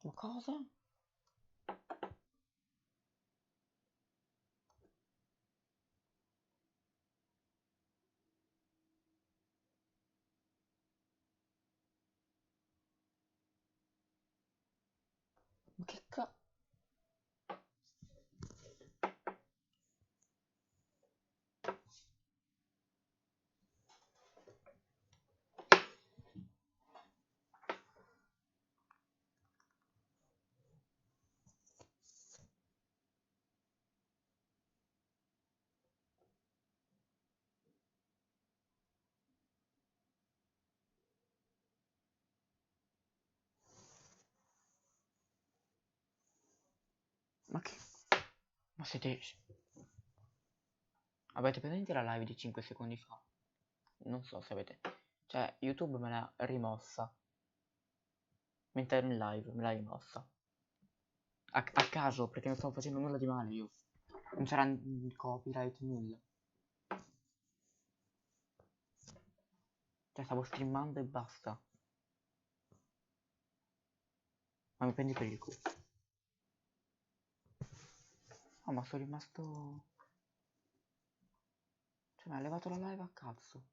Ma cosa? Ma che ca... Ma che... Ma siete... Avete presente la live di 5 secondi fa? Non so se avete... Cioè, YouTube me l'ha rimossa. Mentre ero in live, me l'ha rimossa. A caso, perché non stavo facendo nulla di male io. Non c'era copyright, nulla. Cioè, stavo streamando e basta. Ma mi prendi per il culo. Oh, ma sono rimasto... Cioè, mi ha levato la live a cazzo.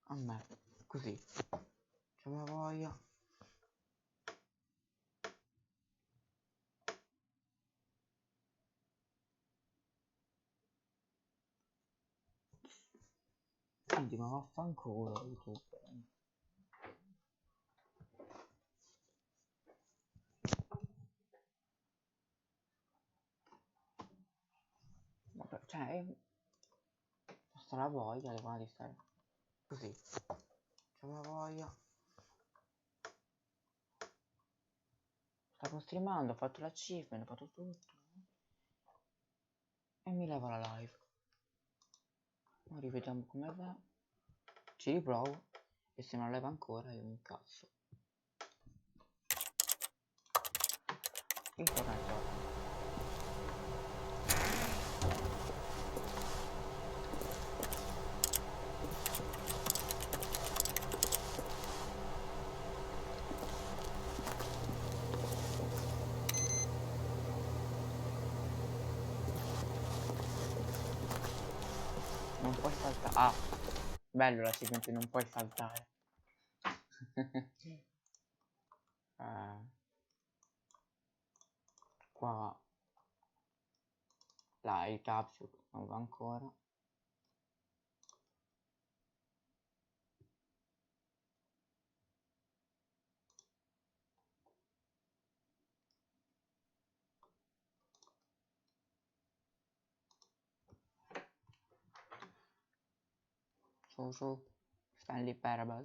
A me. Così. C'aveva voglia. Quindi, ma vaffanculo YouTube. Cioè, basta la voglia, le di stare così. C'aveva voglia. Stavo streamando, ho fatto l'achievement, ho fatto tutto. E mi leva la live. Ora rivediamo come va. Ci riprovo. E se non leva ancora io mi incazzo. Ritorna. Non puoi saltare. Ah, bello l'achievement, non puoi saltare. Qua là il capsule non va ancora. Su Stanley Parable.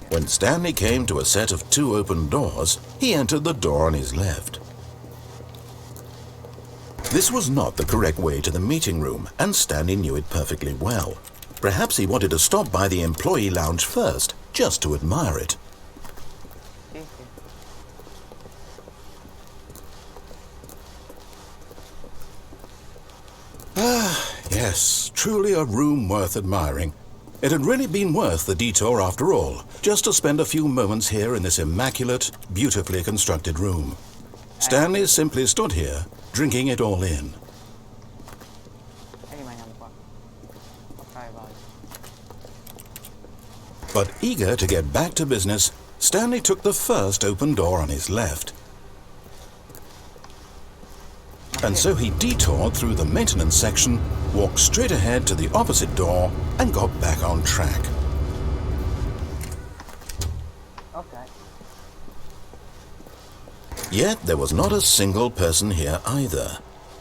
When Stanley came to a set of 2 open doors, he entered the door on his left. This was not the correct way to the meeting room, and Stanley knew it perfectly well. Perhaps he wanted to stop by the employee lounge first, just to admire it. Yes, truly a room worth admiring. It had really been worth the detour after all, just to spend a few moments here in this immaculate, beautifully constructed room. Stanley simply stood here, drinking it all in. But eager to get back to business, Stanley took the first open door on his left. And so he detoured through the maintenance section, walked straight ahead to the opposite door, and got back on track. Okay. Yet there was not a single person here either.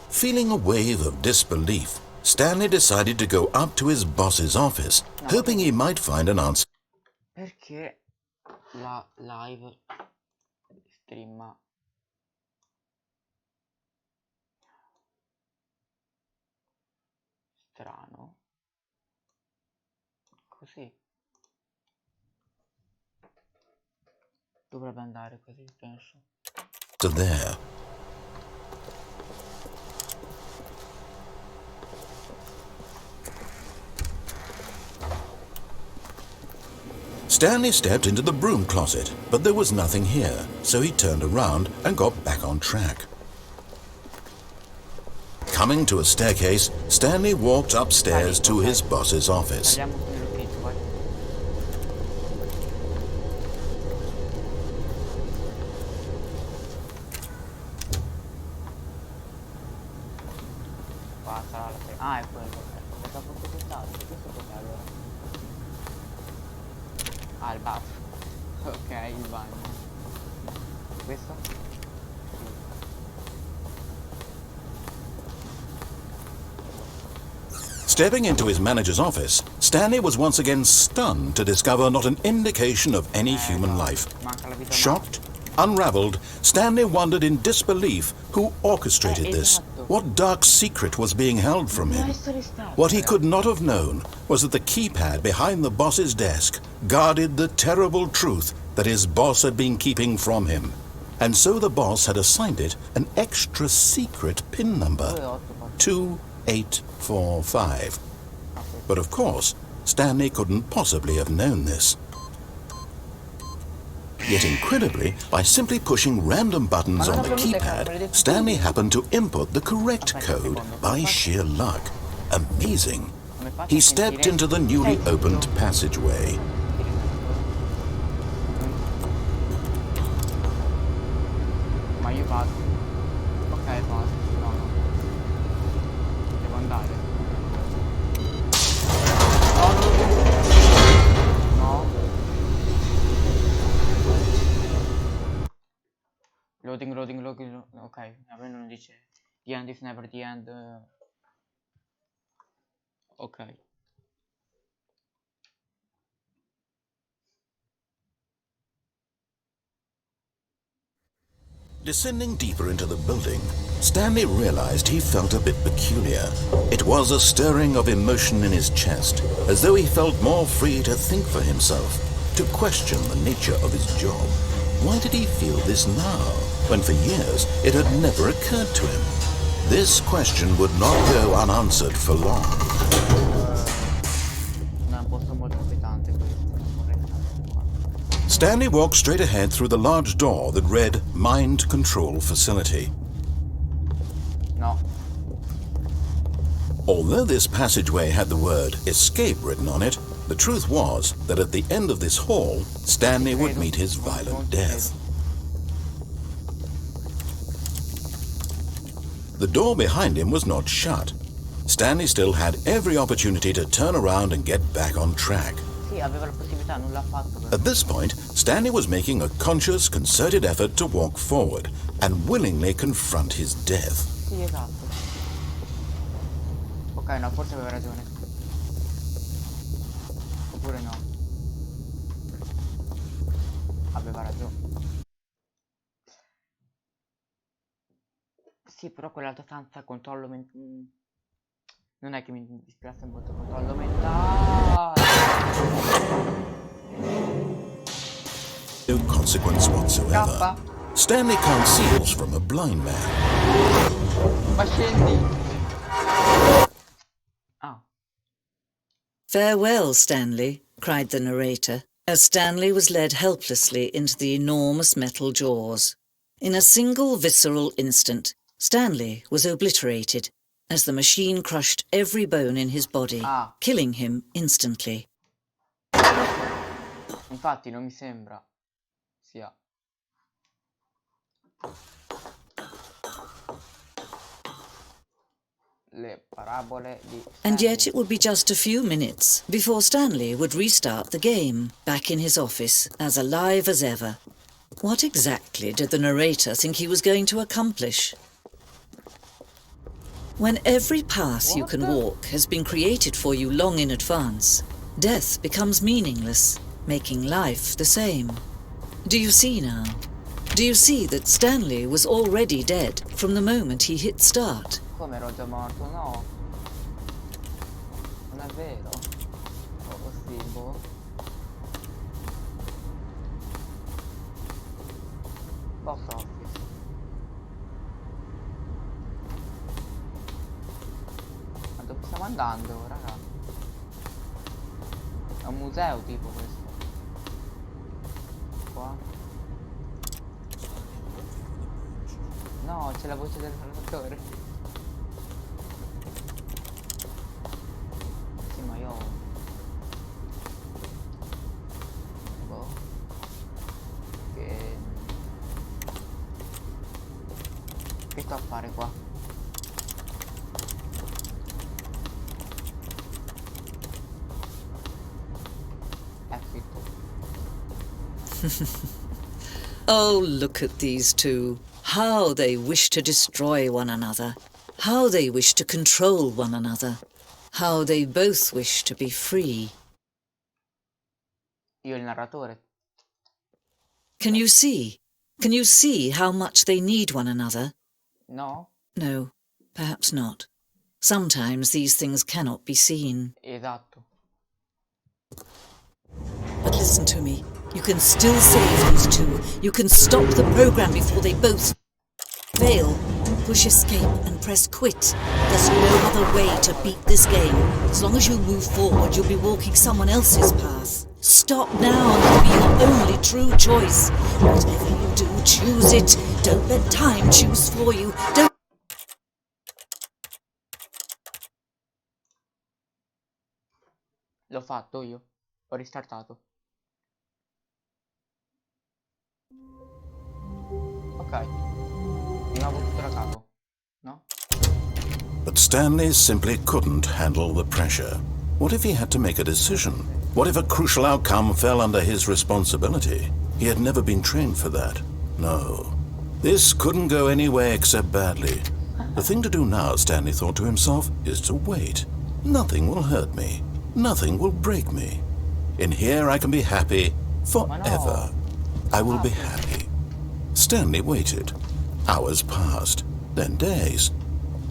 Feeling a wave of disbelief, Stanley decided to go up to his boss's office, hoping he might find an answer. Perché la live streama strano così? Dovrebbe andare così, penso. There. Stanley stepped into the broom closet, but there was nothing here, so he turned around and got back on track. Coming to a staircase, Stanley walked upstairs to his boss's office. Saliamo sull'ufficio, vai. Qua sarà la prima. Ah, è quello, ecco. Cosa posso quest'altro? Questo cos'è allora? Ah, il baffo. Ok, il bagno. Questo? Sì. Stepping into his manager's office, Stanley was once again stunned to discover not an indication of any human life. Manca la vita Shocked, unraveled, Stanley wondered in disbelief who orchestrated this. What dark secret was being held from him? What he could not have known was that the keypad behind the boss's desk guarded the terrible truth that his boss had been keeping from him. And so the boss had assigned it an extra secret PIN number, 2845. But of course, Stanley couldn't possibly have known this. Yet incredibly, by simply pushing random buttons on the keypad, Stanley happened to input the correct code by sheer luck. Amazing. He stepped into the newly opened passageway. Ma io vado. Ok, vado. No, no. Devo andare. No. Loading, loading, loading. Ok, a me non dice the end is never the end. Ok. Descending deeper into the building, Stanley realized he felt a bit peculiar. It was a stirring of emotion in his chest, as though he felt more free to think for himself, to question the nature of his job. Why did he feel this now, when for years it had never occurred to him? This question would not go unanswered for long. Non è un posto molto inquietante questo, non vorrei stare qua. Stanley walked straight ahead through the large door that read Mind Control Facility. No. Although this passageway had the word Escape written on it, the truth was that at the end of this hall, Stanley would meet his violent death. The door behind him was not shut. Stanley still had every opportunity to turn around and get back on track. Sì, aveva la possibilità, non l'ha fatto. At this point, Stanley was making a conscious, concerted effort to walk forward and willingly confront his death. Sì, esatto. Ok, no, forse aveva ragione. Oppure no. Aveva ragione. Sì, però quell'altra stanza controllo non è che mi dispiace molto controllo mentale. No consequence whatsoever. Scappa. Stanley conceals from a blind man. Ma scendi. Ah. "Farewell, Stanley," cried the narrator, as Stanley was led helplessly into the enormous metal jaws. In a single visceral instant, Stanley was obliterated, as the machine crushed every bone in his body, killing him instantly. Infatti non mi sembra sia. Le parabole di And yet it would be just a few minutes before Stanley would restart the game, back in his office, as alive as ever. What exactly did the narrator think he was going to accomplish? When every path you can walk has been created for you long in advance, death becomes meaningless, making life the same. Do you see now? Do you see that Stanley was already dead from the moment he hit start? Come ero già morto? No. Non è vero. Oh, possibile. Boss office. Ma dove stiamo andando, raga? È un museo tipo questo. qua. No, c'è la voce del narratore. Sì, ma io... boh. Che sto a fare qua? Zitto. Oh, look at these two. How they wish to destroy one another. How they wish to control one another. How they both wish to be free. Io il narratore. Can you see? Can you see how much they need one another? No? No, perhaps not. Sometimes these things cannot be seen. Esatto. But listen to me. You can still save these two. You can stop the program before they both fail. Push escape and press quit. There's no other way to beat this game. As long as you move forward, you'll be walking someone else's path. Stop now and it'll be your only true choice. Whatever you do, choose it. Don't let time choose for you. Don't... L'ho fatto io. Ho ristartato. Ok. Di nuovo tutto da capo. No? But Stanley simply couldn't handle the pressure. What if he had to make a decision? What if a crucial outcome fell under his responsibility? He had never been trained for that. No. This couldn't go any way except badly. The thing to do now, Stanley thought to himself, is to wait. Nothing will hurt me. Nothing will break me. In here I can be happy forever. I will be happy. Stanley waited. Hours passed, then days.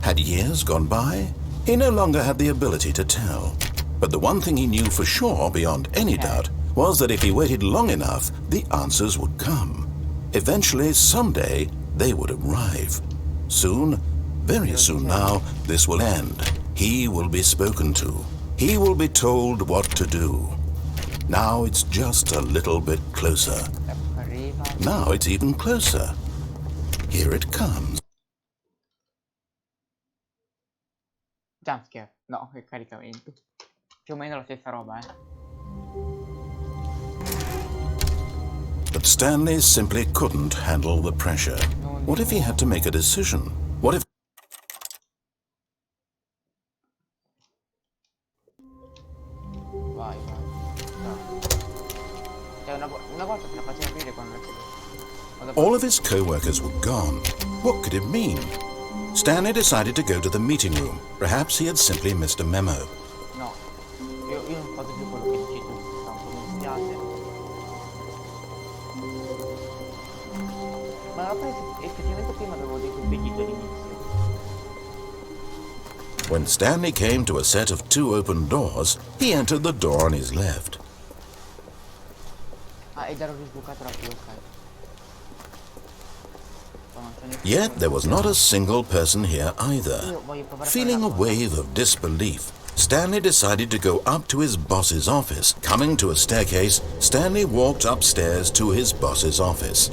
Had years gone by? He no longer had the ability to tell. But the one thing he knew for sure, beyond any doubt, was that if he waited long enough, the answers would come. Eventually, someday, they would arrive. Soon, very soon now, this will end. He will be spoken to. He will be told what to do. Now it's just a little bit closer. Now it's even closer. Here it comes. Jumpscare. No, che caricamento. Più o meno la stessa roba, But Stanley simply couldn't handle the pressure. What if he had to make a decision? What if... Vai. Cioè una volta te la faceva aprire quando All of his co-workers were gone. What could it mean? Stanley decided to go to the meeting room. Perhaps he had simply missed a memo. No, io non faccio più quello che dici tu, tanto mi dispiace. Ma poi effettivamente prima avevo detto impedito all'inizio. When Stanley came to a set of two open doors, he entered the door on his left. Ah, ed ero risbucato più, ok. Yet there was not a single person here either. Feeling a wave of disbelief, Stanley decided to go up to his boss's office. Coming to a staircase, Stanley walked upstairs to his boss's office.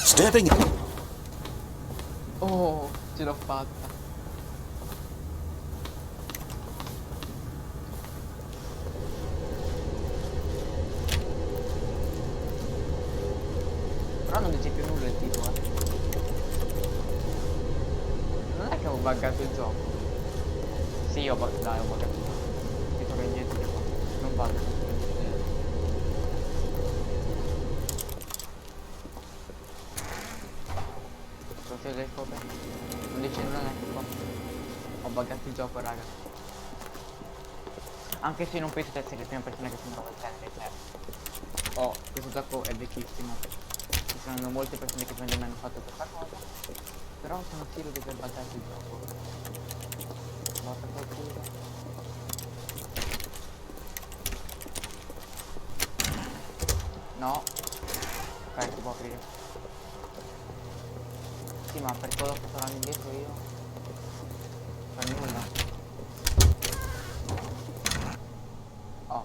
Stepping in... Oh, ce l'ho fatta. Però non dice più nulla il tipo, Non è che ho buggato il gioco. Sì, dai, ho buggato il gioco. Mi torno indietro qua. Non vado. Le scopre. Non dice nulla neanche qua. Ho buggato il gioco, raga. Anche se non penso di essere la prima persona che si trova il genere, cioè. Oh, questo gioco è vecchissimo. Ci sono molte persone che prima di me hanno fatto questa cosa. Però sono sicuro di aver buggato il gioco. Volta qualcuno. No. Ok, si può aprire. Sì, ma per quello che sto andando indietro io. fa nulla. Oh.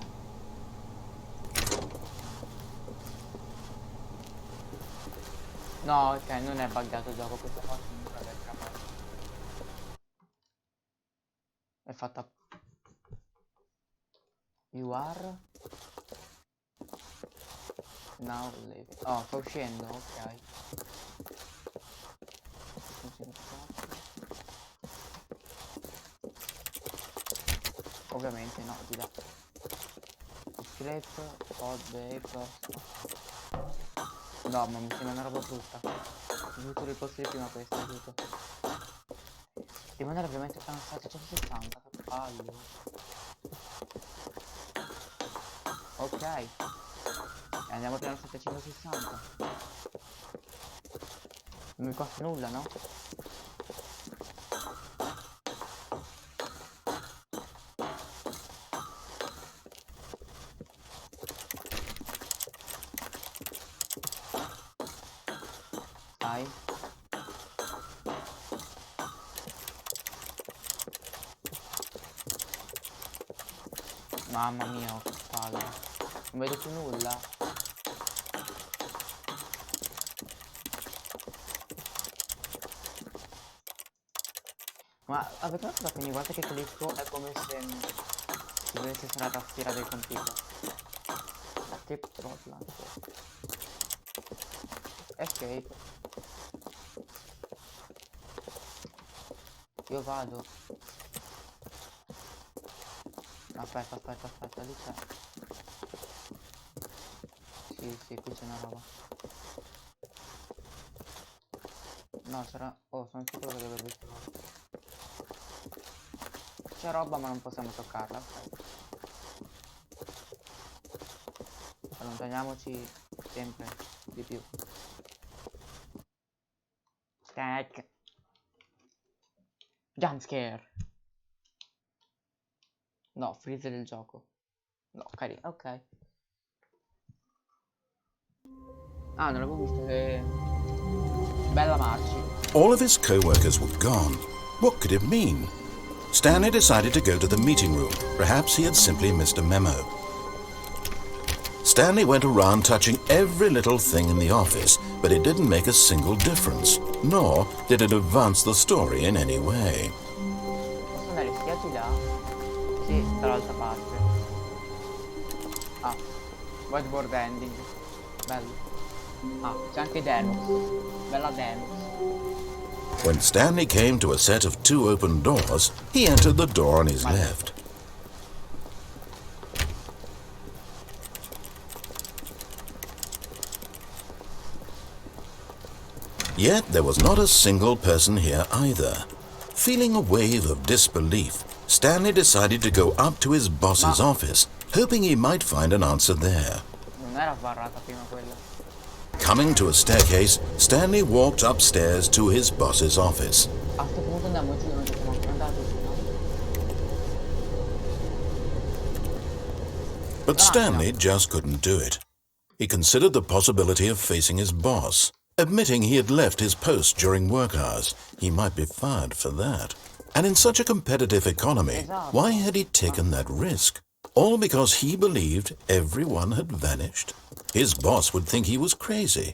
No, ok, non è buggato il gioco, questa cosa non dovrebbe essere capace. È fatta. You are now leaving. Oh, sta uscendo, ok. Ovviamente no, di là. Script, pod, no, ma mi sembra una roba brutta. Ho dovuto ricostruire prima questo, aiuto. Devo andare ovviamente a cansare 160, che palle. Ok. E andiamo piano 760. Non mi costa nulla, no? Dai. Mamma mia, che palle. Non vedo più nulla. Ma avete notato che ogni volta che clicco è come se si volesse essere la tastiera del computer. Tip proprio. Escape. Io vado. Aspetta, lì c'è. Sì, qui c'è una roba. No, c'era. Oh, sono sicuro che devo aver visto roba. C'è roba ma non possiamo toccarla, ok. Allontaniamoci sempre di più. Stack. Jumpscare. No, freeze del gioco. No, carino, ok. Ah, non l'avevo visto che. Bella Marci. All of his co-workers were gone. What could it mean? Stanley decided to go to the meeting room. Perhaps he had simply missed a memo. Stanley went around touching every little thing in the office, but it didn't make a single difference, nor did it advance the story in any way. Posso andare sia di là? Sì, dall'altra parte. Ah, whiteboard ending. Bello. Ah, c'è anche Denux. Bella Denux. When Stanley came to a set of 2 open doors, he entered the door on his left. Yet there was not a single person here either. Feeling a wave of disbelief, Stanley decided to go up to his boss's office, hoping he might find an answer there. Non era sbarrata prima quella. Coming to a staircase, Stanley walked upstairs to his boss's office. A sto punto andiamo giù, non ci siamo ancora andati. But Stanley just couldn't do it. He considered the possibility of facing his boss. Admitting he had left his post during work hours, he might be fired for that. And in such a competitive economy, why had he taken that risk? All because he believed everyone had vanished? His boss would think he was crazy.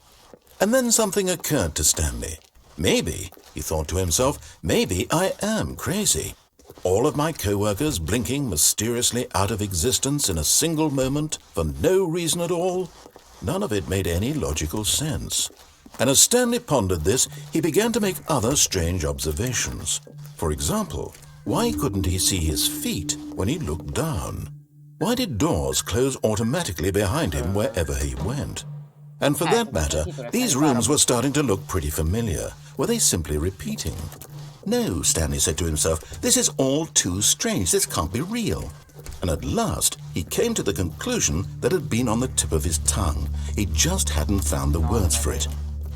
And then something occurred to Stanley. Maybe, he thought to himself, maybe I am crazy. All of my co-workers blinking mysteriously out of existence in a single moment for no reason at all? None of it made any logical sense. And as Stanley pondered this, he began to make other strange observations. For example, why couldn't he see his feet when he looked down? Why did doors close automatically behind him wherever he went? And for that matter, these rooms were starting to look pretty familiar. Were they simply repeating? No, Stanley said to himself, this is all too strange. This can't be real. And at last, he came to the conclusion that had been on the tip of his tongue. He just hadn't found the words for it.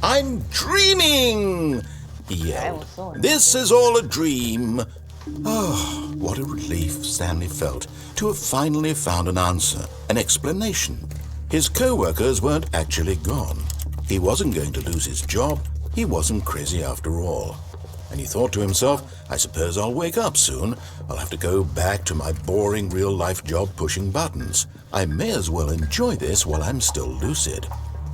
I'm dreaming! He yelled. This is all a dream. Oh, what a relief Stanley felt to have finally found an answer, an explanation. His co-workers weren't actually gone. He wasn't going to lose his job. He wasn't crazy after all. and he thought to himself, I suppose I'll wake up soon. I'll have to go back to my boring real-life job pushing buttons. I may as well enjoy this while I'm still lucid.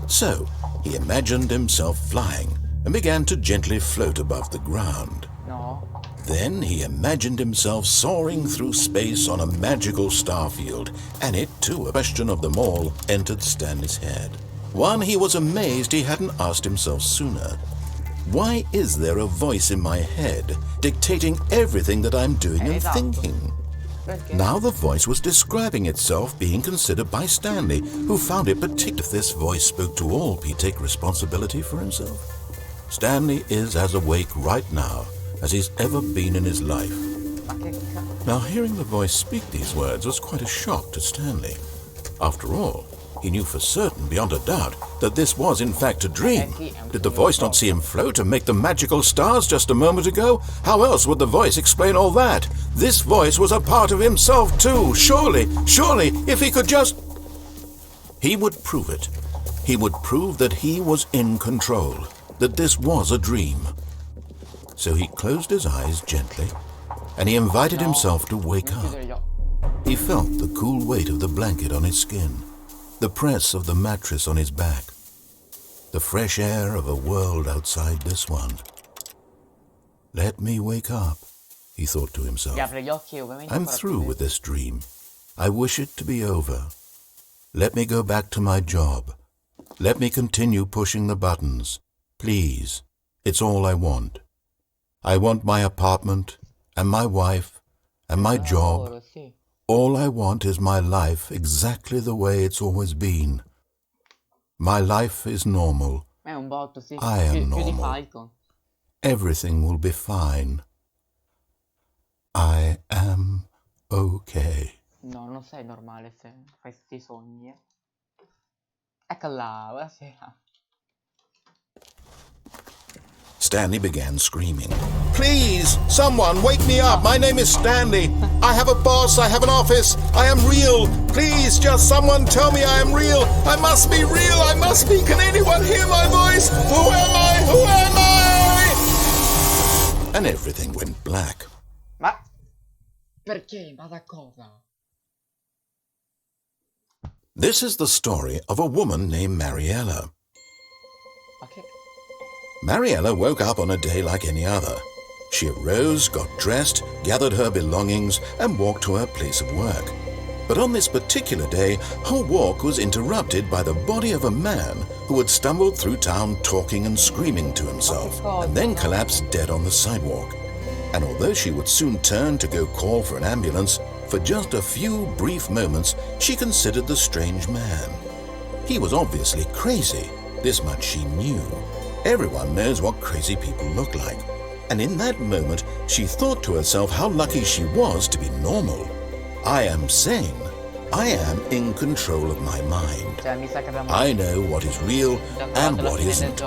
So, he imagined himself flying and began to gently float above the ground. No. Then he imagined himself soaring through space on a magical starfield, and it too, a question of them all, entered Stanley's head. One he was amazed he hadn't asked himself sooner. Why is there a voice in my head dictating everything that I'm doing and thinking? Now the voice was describing itself being considered by Stanley, who found it particular. If this voice spoke to all, he'd take responsibility for himself. Stanley is as awake right now as he's ever been in his life. Now, hearing the voice speak these words was quite a shock to Stanley. After all, he knew for certain, beyond a doubt, that this was in fact a dream. Did the voice not see him float and make the magical stars just a moment ago? How else would the voice explain all that? This voice was a part of himself too. Surely, if he could just... He would prove it. He would prove that he was in control, that this was a dream. So he closed his eyes gently, and he invited himself to wake up. He felt the cool weight of the blanket on his skin, the press of the mattress on his back, the fresh air of a world outside this one. Let me wake up, he thought to himself. I'm through with this dream. I wish it to be over. Let me go back to my job. Let me continue pushing the buttons. Please, it's all I want. I want my apartment, and my wife, and my job. All I want is my life exactly the way it's always been. My life is normal. I am normal. Everything will be fine. I am okay. No, non sei normale se fai questi sogni. Eccola, buonasera. Stanley began screaming. Please, someone, wake me up. My name is Stanley. I have a boss. I have an office. I am real. Please, just someone tell me I am real. I must be real. I must be. Can anyone hear my voice? Who am I? Who am I? And everything went black. Ma perché? Ma da cosa? This is the story of a woman named Mariella. Okay. Mariella woke up on a day like any other. She arose, got dressed, gathered her belongings, and walked to her place of work. But on this particular day, her walk was interrupted by the body of a man who had stumbled through town talking and screaming to himself, and then collapsed dead on the sidewalk. And although she would soon turn to go call for an ambulance, for just a few brief moments she considered the strange man. He was obviously crazy, this much she knew. Everyone knows what crazy people look like. And in that moment, she thought to herself how lucky she was to be normal. I am sane. I am in control of my mind. I know what is real and what isn't.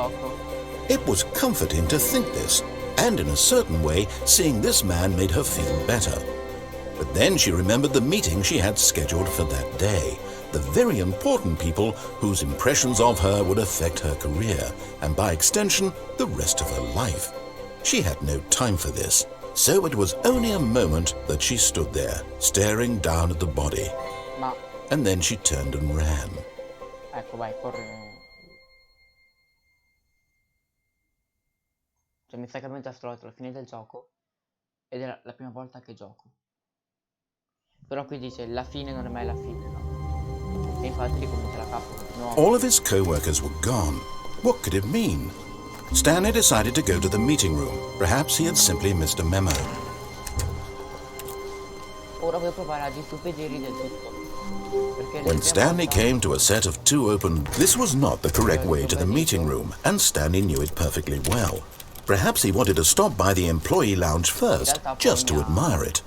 It was comforting to think this, and in a certain way, seeing this man made her feel better. But then she remembered the meeting she had scheduled for that day. The very important people whose impressions of her would affect her career, and by extension, the rest of her life. She had no time for this, so it was only a moment that she stood there, staring down at the body. And then she turned and ran. Ecco, vai, corri. Cioè, mi sa che abbiamo già esplorato la fine del gioco, ed è la prima volta che gioco. Però qui dice, la fine non è mai la fine, no? E infatti ricomincia la capo. No. All of his co-workers were gone. What could it mean? Stanley decided to go to the meeting room. Perhaps he had simply missed a memo. Ora voglio provare a distupidirli del tutto. When Stanley came to a set of two open... This was not the correct way to the meeting room, and Stanley knew it perfectly well. Perhaps he wanted to stop by the employee lounge first, just to admire it.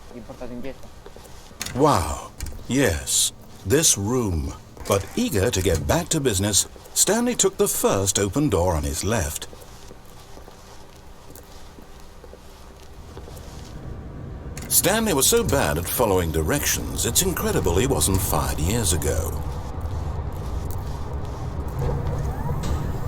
Wow, yes, this room. But eager to get back to business, Stanley took the first open door on his left. Stanley was so bad at following directions, it's incredible he wasn't fired years ago.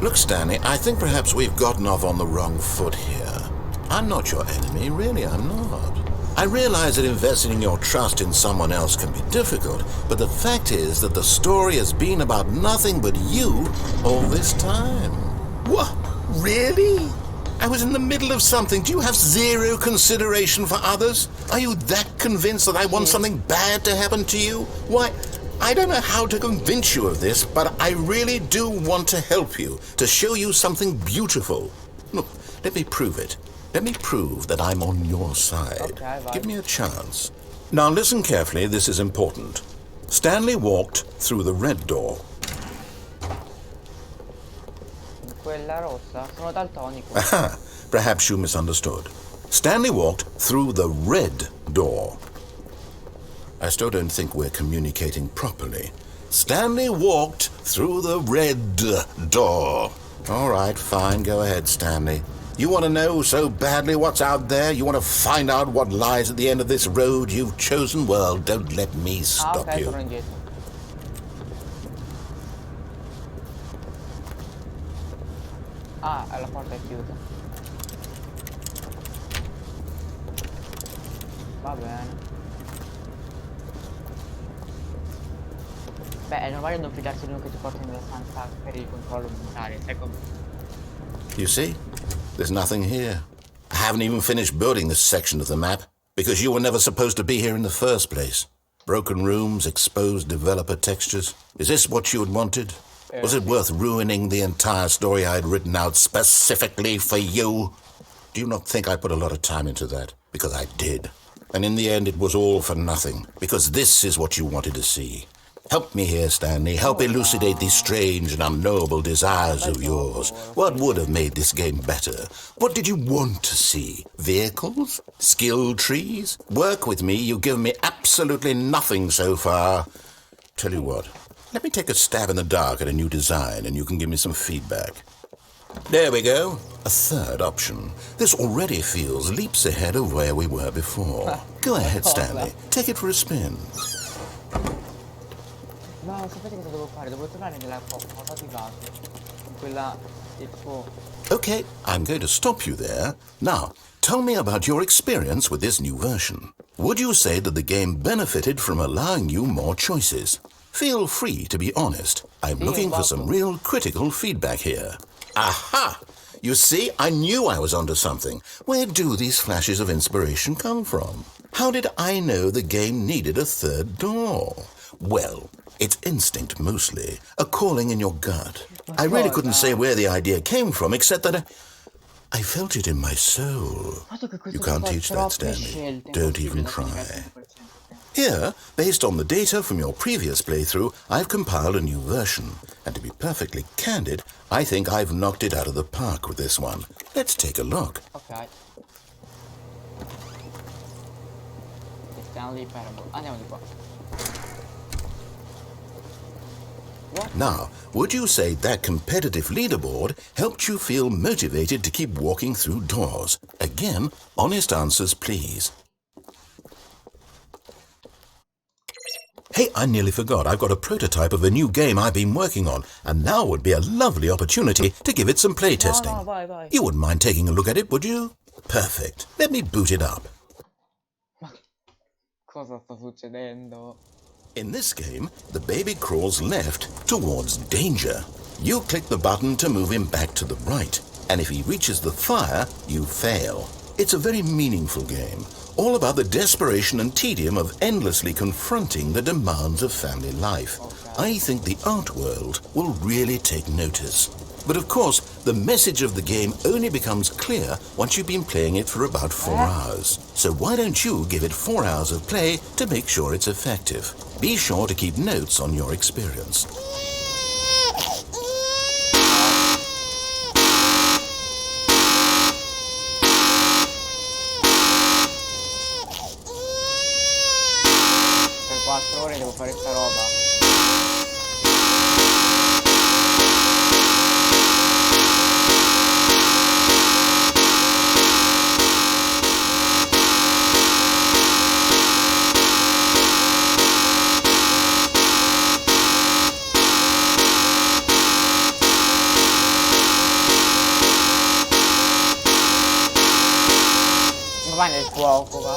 Look, Stanley, I think perhaps we've gotten off on the wrong foot here. I'm not your enemy, really, I'm not. I realize that investing your trust in someone else can be difficult, but the fact is that the story has been about nothing but you all this time. What? Really? I was in the middle of something. Do you have zero consideration for others? Are you that convinced that I want something bad to happen to you? Why, I don't know how to convince you of this, but I really do want to help you, to show you something beautiful. Look, let me prove it. Let me prove that I'm on your side. Okay, give me a chance. Now listen carefully, this is important. Stanley walked through the red door. Quella rossa, sono daltonico. Aha, perhaps you misunderstood. Stanley walked through the red door. I still don't think we're communicating properly. Stanley walked through the red door. All right, fine, go ahead, Stanley. You want to know so badly what's out there? You want to find out what lies at the end of this road you've chosen? Well, don't let me stop ok, you. torno indietro. Ah, la porta è chiusa. Va bene. Beh, è normale non fidarsi di uno che ti porta nella stanza per il controllo militare, sai come? You see? There's nothing here. I haven't even finished building this section of the map, because you were never supposed to be here in the first place. Broken rooms, exposed developer textures. Is this what you had wanted? Was it worth ruining the entire story I had written out specifically for you? Do you not think I put a lot of time into that? Because I did. And in the end, it was all for nothing, because this is what you wanted to see. Help me here, Stanley. Help elucidate these strange and unknowable desires of yours. What would have made this game better? What did you want to see? Vehicles? Skill trees? Work with me. You've given me absolutely nothing so far. Tell you what, let me take a stab in the dark at a new design and you can give me some feedback. There we go. A third option. This already feels leaps ahead of where we were before. Go ahead, Stanley. Take it for a spin. No, sapete cosa devo fare? Devo tornare nella cosa di base. Quella tipo... Okay, I'm going to stop you there. Now, tell me about your experience with this new version. Would you say that the game benefited from allowing you more choices? Feel free to be honest. I'm looking for some real critical feedback here. Aha! You see, I knew I was onto something. Where do these flashes of inspiration come from? How did I know the game needed a third door? Well, it's instinct mostly, a calling in your gut. I really couldn't say where the idea came from, except that I felt it in my soul. You can't teach that, Stanley. Don't even try. Here, based on the data from your previous playthrough, I've compiled a new version. And to be perfectly candid, I think I've knocked it out of the park with this one. Let's take a look. Ok. Stanley Parable. Andiamo di qua. What? Now, would you say that competitive leaderboard helped you feel motivated to keep walking through doors? Again, honest answers, please. Hey, I nearly forgot. I've got a prototype of a new game I've been working on, and now would be a lovely opportunity to give it some playtesting. No, vai. You wouldn't mind taking a look at it, would you? Perfect. Let me boot it up. Ma cosa sta succedendo? In this game, the baby crawls left towards danger. You click the button to move him back to the right, and if he reaches the fire, you fail. It's a very meaningful game, all about the desperation and tedium of endlessly confronting the demands of family life. I think the art world will really take notice. But of course, the message of the game only becomes clear once you've been playing it for about 4 hours. So why don't you give it 4 hours of play to make sure it's effective? Be sure to keep notes on your experience. Per 4 ore devo fare sta roba. vai nel fuoco, va.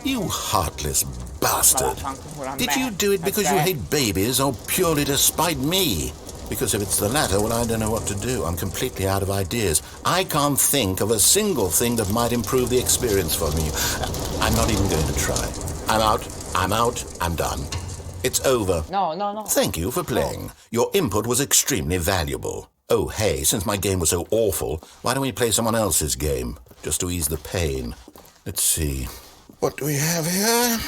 You heartless bastard. vaffanculo a Did me, you do it a because te. you hate babies or purely to spite me? Because if it's the latter, well, I don't know what to do. I'm completely out of ideas. I can't think of a single thing that might improve the experience for me. I'm not even going to try. I'm out. I'm done. It's over. No. Thank you for playing. Your input was extremely valuable. Oh, hey, since my game was so awful, why don't we play someone else's game? Just to ease the pain. Let's see. What do we have here?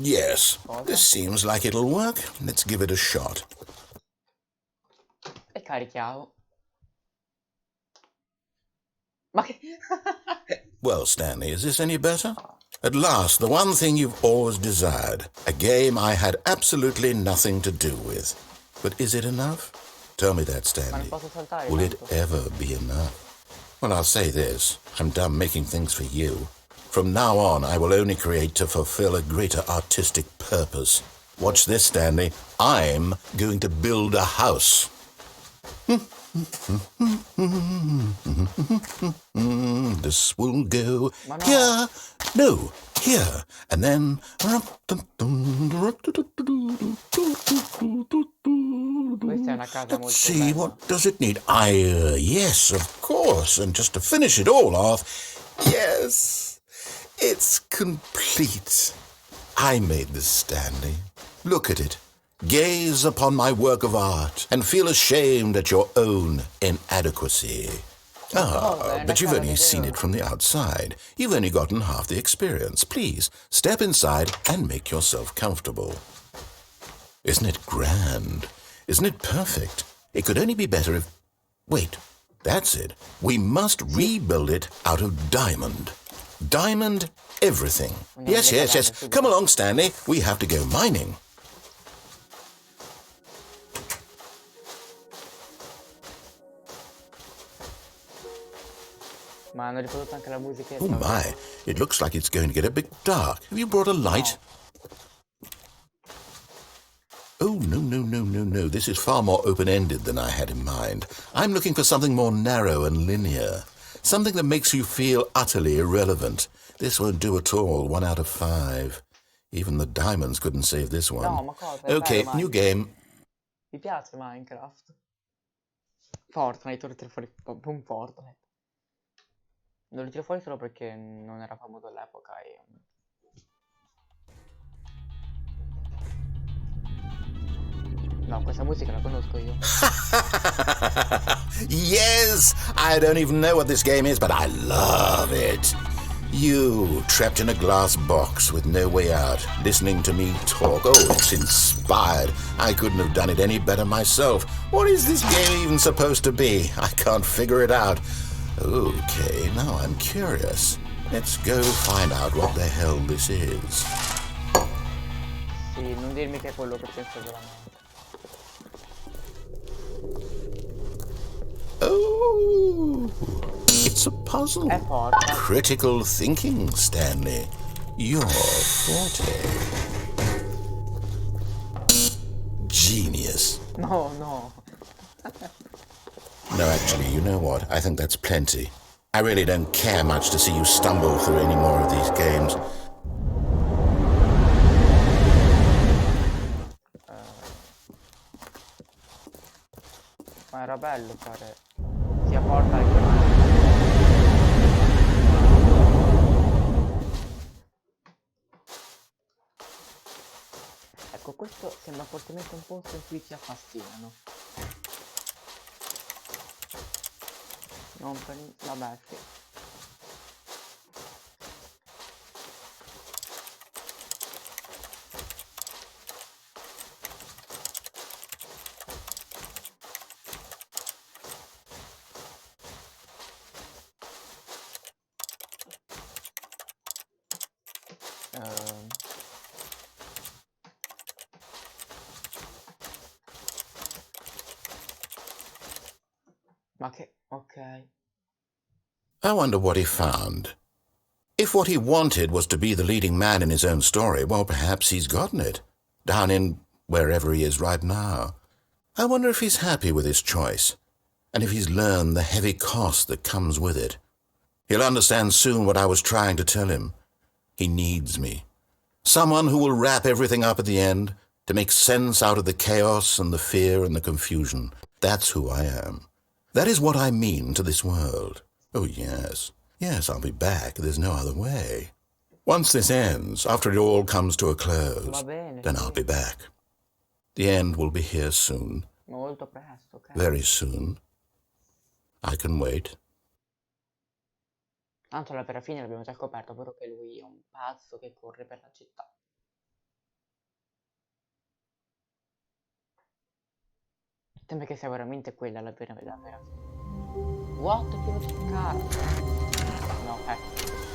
Yes, this seems like it'll work. Let's give it a shot. E carichiamo. Ma che... Well, Stanley, is this any better? At last, the one thing you've always desired. A game I had absolutely nothing to do with. But is it enough? Tell me that, Stanley. Will it ever be enough? Well, I'll say this. I'm done making things for you. From now on, I will only create to fulfill a greater artistic purpose. Watch this, Stanley. I'm going to build a house. This will go here, no, here, and then... Questa è una casa molto Let's see, bella. what does it need? Yes, of course, and just to finish it all off, yes, it's complete. I made this, Stanley. Look at it. Gaze upon my work of art and feel ashamed at your own inadequacy. But you've only seen it from the outside. You've only gotten half the experience. Please, step inside and make yourself comfortable. Isn't it grand? Isn't it perfect? It could only be better if... Wait, that's it. We must rebuild it out of diamond. Diamond everything. Yes. Come along, Stanley. We have to go mining. Ma hanno riprodotto anche la musica. Oh my, it looks like it's going to get a bit dark. Have you brought a light? Oh, no. This is far more open-ended than I had in mind. I'm looking for something more narrow and linear. Something that makes you feel utterly irrelevant. This won't do at all. 1 out of 5. Even the diamonds couldn't save this one. No, ma cosa? Okay, new game. Mi piace Minecraft. Fortnite, lo ritiro fuori. Boom, Fortnite. Lo ritiro fuori solo perché non era famoso all'epoca e... No, questa musica la conosco io. Yes! I don't even know what this game is, but I love it. You, trapped in a glass box with no way out, listening to me talk. Oh, it's inspired. I couldn't have done it any better myself. What is this game even supposed to be? I can't figure it out. Okay, now I'm curious. Let's go find out what the hell this is. Sì, non dirmi che è quello che penso veramente. Oh, it's a puzzle. È forte. Critical thinking, Stanley. Your forte. Genius. No. No, actually, you know what? I think that's plenty. I really don't care much to see you stumble through any more of these games. Ma era bello fare sia porta che mano. Ecco, questo sembra fortemente un posto in cui si affascinano. Non per... vabbè, sì. Ma che... ok. I wonder what he found. If what he wanted was to be the leading man in his own story, well, perhaps he's gotten it, down in wherever he is right now. I wonder if he's happy with his choice, and if he's learned the heavy cost that comes with it. He'll understand soon what I was trying to tell him. He needs me. Someone who will wrap everything up at the end, to make sense out of the chaos and the fear and the confusion. That's who I am. That is what I mean to this world. Oh, yes. Yes, I'll be back. There's no other way. Once this ends, after it all comes to a close, then I'll be back. The end will be here soon. Molto presto, ok? Very soon. I can wait. Tanto alla vera fine l'abbiamo già scoperto, ovvero che lui è un pazzo che corre per la città. Sembra che sia veramente quella la vera fine. What? Che non c'è cazzo? No,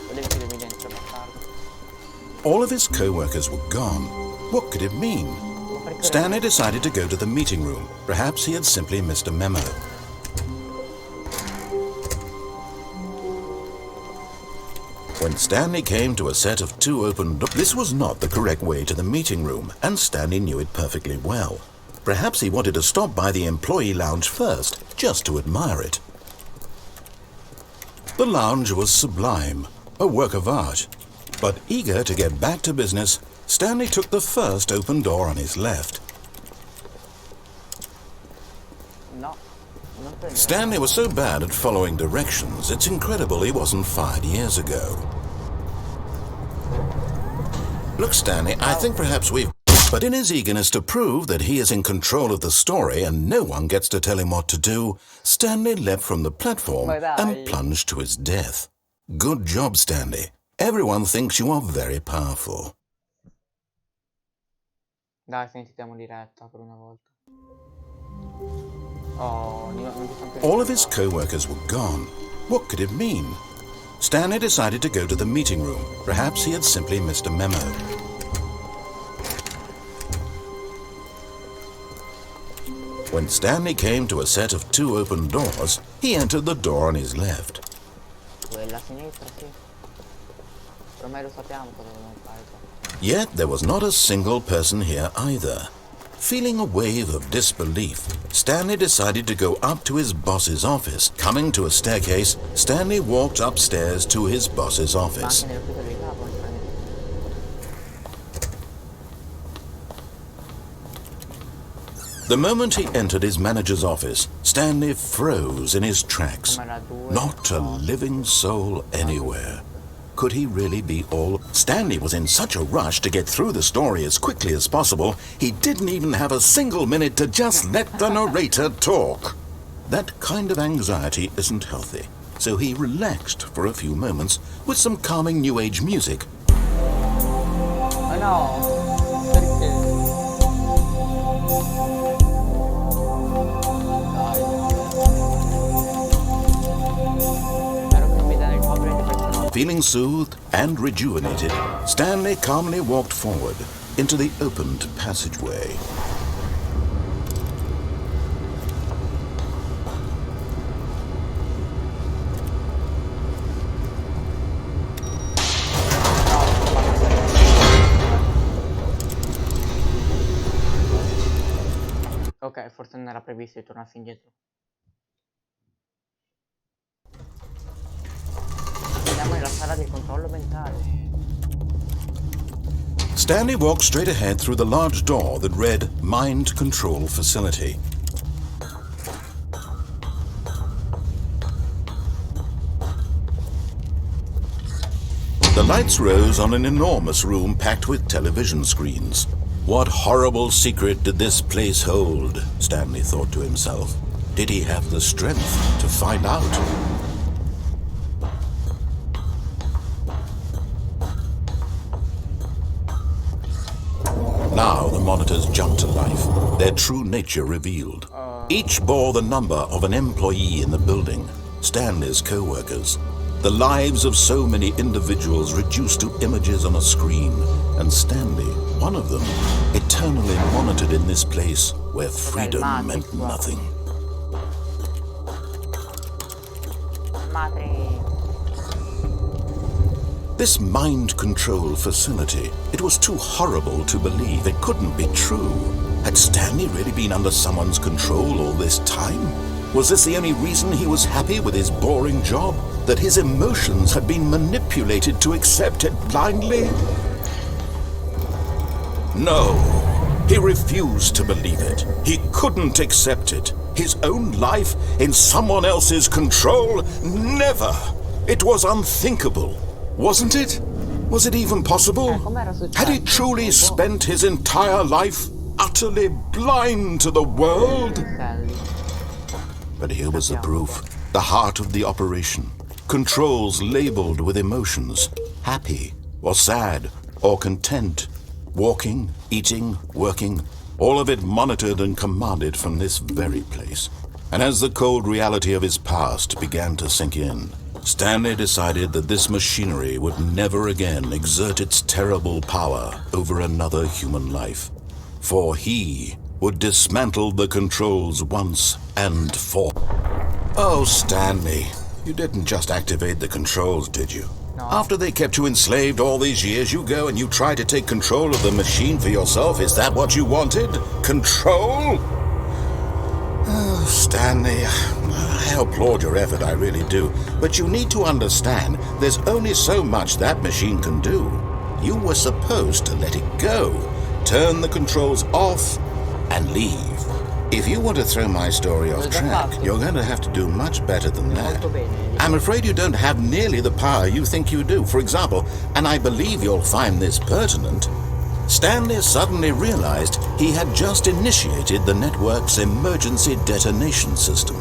volevo chiudermi dentro, bastardo. All of his co-workers were gone. What could it mean? Stanley decided to go to the meeting room. Perhaps he had simply missed a memo. When Stanley came to a set of 2 open doors, this was not the correct way to the meeting room, and Stanley knew it perfectly well. Perhaps he wanted to stop by the employee lounge first, just to admire it. The lounge was sublime, a work of art. But eager to get back to business, Stanley took the first open door on his left. No, non prendere. Stanley was so bad at following directions, it's incredible he wasn't fired years ago. Look, Stanley, I think perhaps we've... But in his eagerness to prove that he is in control of the story and no one gets to tell him what to do, Stanley leapt from the platform and plunged to his death. Good job, Stanley. Everyone thinks you are very powerful. Dai, sentiamo diretta per una volta. Oh, non ci sono più. All of his co-workers were gone. What could it mean? Stanley decided to go to the meeting room. Perhaps he had simply missed a memo. When Stanley came to a set of 2 open doors, he entered the door on his left. Quella a sinistra, sì. Ormai lo sappiamo cosa dobbiamo fare. Yet there was not a single person here either. Feeling a wave of disbelief, Stanley decided to go up to his boss's office. Coming to a staircase, Stanley walked upstairs to his boss's office. The moment he entered his manager's office, Stanley froze in his tracks. Not a living soul anywhere. Could he really be all... Stanley was in such a rush to get through the story as quickly as possible, he didn't even have a single minute to just let the narrator talk. That kind of anxiety isn't healthy, so he relaxed for a few moments with some calming New Age music. Oh no, perché? Feeling soothed and rejuvenated, Stanley calmly walked forward into the opened passageway. Ok, forse non era previsto di tornarsi indietro. Siamo nella sala del controllo mentale. Stanley walked straight ahead through the large door that read Mind Control Facility. The lights rose on an enormous room packed with television screens. What horrible secret did this place hold? Stanley thought to himself. Did he have the strength to find out? Now the monitors jumped to life, their true nature revealed. Each bore the number of an employee in the building, Stanley's co-workers. The lives of so many individuals reduced to images on a screen, and Stanley, one of them, eternally monitored in this place where freedom meant nothing. Madre. This mind control facility, it was too horrible to believe. It couldn't be true. Had Stanley really been under someone's control all this time? Was this the only reason he was happy with his boring job? That his emotions had been manipulated to accept it blindly? No, he refused to believe it. He couldn't accept it. His own life in someone else's control? Never! It was unthinkable, wasn't it? Was it even possible? Had he truly spent his entire life utterly blind to the world? But here was the proof. The heart of the operation. Controls labeled with emotions. Happy, or sad, or content. Walking, eating, working, all of it monitored and commanded from this very place. And as the cold reality of his past began to sink in, Stanley decided that this machinery would never again exert its terrible power over another human life. For he would dismantle the controls once and for all. Oh, Stanley, you didn't just activate the controls, did you? No. After they kept you enslaved all these years, you go and you try to take control of the machine for yourself. Is that what you wanted? Control? Oh, Stanley, I applaud your effort, I really do. But you need to understand, there's only so much that machine can do. You were supposed to let it go, turn the controls off, and leave. If you want to throw my story off track, you're going to have to do much better than that. I'm afraid you don't have nearly the power you think you do. For example, and I believe you'll find this pertinent, Stanley suddenly realized he had just initiated the network's emergency detonation system.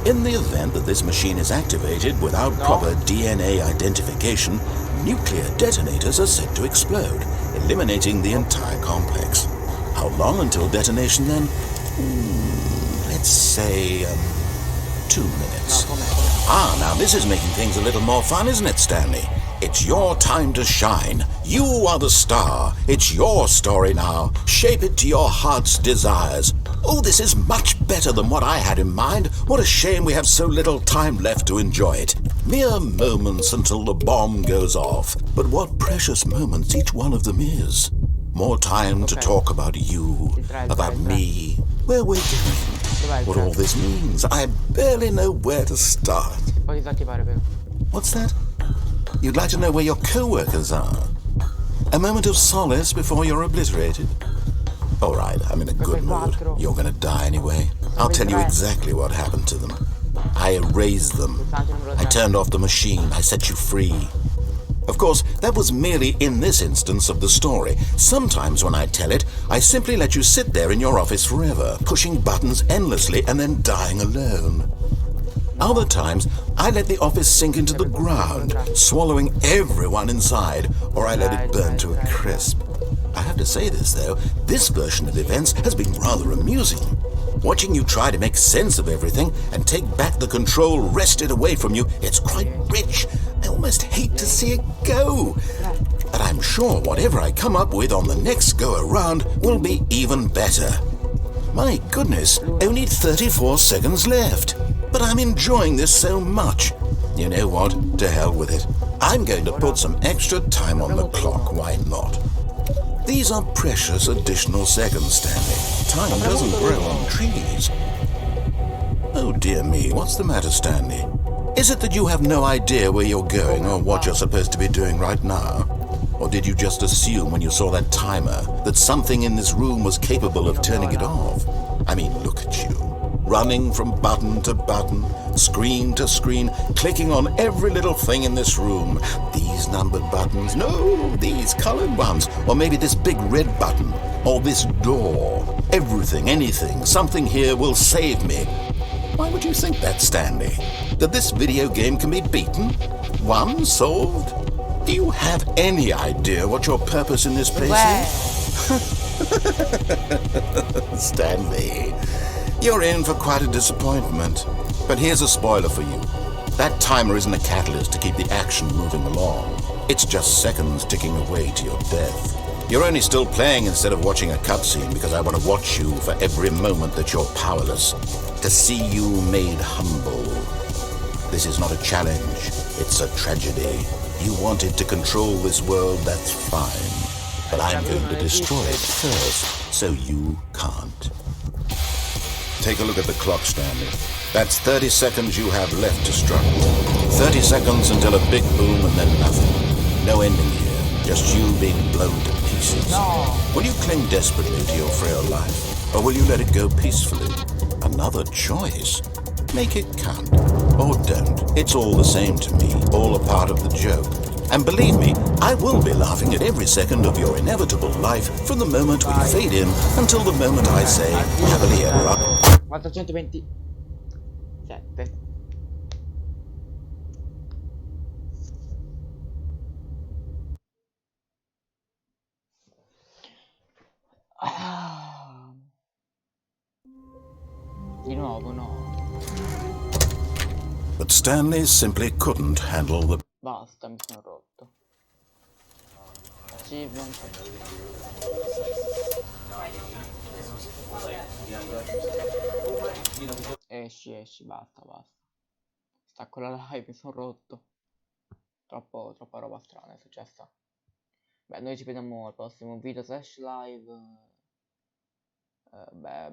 In the event that this machine is activated without proper DNA identification, nuclear detonators are set to explode, eliminating the entire complex. How long until detonation then? Let's say 2 minutes. Now this is making things a little more fun, isn't it, Stanley? It's your time to shine. You are the star. It's your story now. Shape it to your heart's desires. Oh, this is much better than what I had in mind. What a shame we have so little time left to enjoy it. Mere moments until the bomb goes off. But what precious moments each one of them is. More time to talk about you, about me, where we're going, what all this means. I barely know where to start. What's that? You'd like to know where your co-workers are? A moment of solace before you're obliterated? All right, I'm in a good mood. You're gonna die anyway. I'll tell you exactly what happened to them. I erased them. I turned off the machine. I set you free. Of course, that was merely in this instance of the story. Sometimes when I tell it, I simply let you sit there in your office forever, pushing buttons endlessly and then dying alone. Other times, I let the office sink into the ground, swallowing everyone inside, or I let it burn to a crisp. I have to say this, though, this version of events has been rather amusing. Watching you try to make sense of everything and take back the control wrested away from you, it's quite rich. I almost hate to see it go. But I'm sure whatever I come up with on the next go-around will be even better. My goodness, only 34 seconds left. But I'm enjoying this so much. You know what? To hell with it. I'm going to put some extra time on the clock, why not? These are precious additional seconds, Stanley. Time doesn't grow on trees. Oh dear me, what's the matter, Stanley? Is it that you have no idea where you're going or what you're supposed to be doing right now? Or did you just assume when you saw that timer that something in this room was capable of turning it off? I mean, look at you. Running from button to button, screen to screen, clicking on every little thing in this room. These numbered buttons, no, these colored ones, or maybe this big red button, or this door. Everything, anything, something here will save me. Why would you think that, Stanley? That this video game can be beaten? Won? Solved? Do you have any idea what your purpose in this place is? Stanley, you're in for quite a disappointment. But here's a spoiler for you. That timer isn't a catalyst to keep the action moving along. It's just seconds ticking away to your death. You're only still playing instead of watching a cutscene because I want to watch you for every moment that you're powerless. To see you made humble. This is not a challenge, it's a tragedy. You wanted to control this world, that's fine. But I'm going to destroy it first, so you can't. Take a look at the clock, Stanley. That's 30 seconds you have left to struggle. 30 seconds until a big boom and then nothing. No ending here, just you being blown to pieces. No. Will you cling desperately to your frail life, or will you let it go peacefully? Another choice. Make it count. Or don't. It's all the same to me, all a part of the joke. And believe me, I will be laughing at every second of your inevitable life from the moment we fade in until the moment I say, happily ever after. 427. Ah. Di nuovo no. But Stanley simply couldn't handle the... Basta, mi sono rotto. Achievement. Esci, basta. Stacco la live, mi sono rotto. Troppa roba strana è successa. Beh, noi ci vediamo al prossimo video / live. Beh,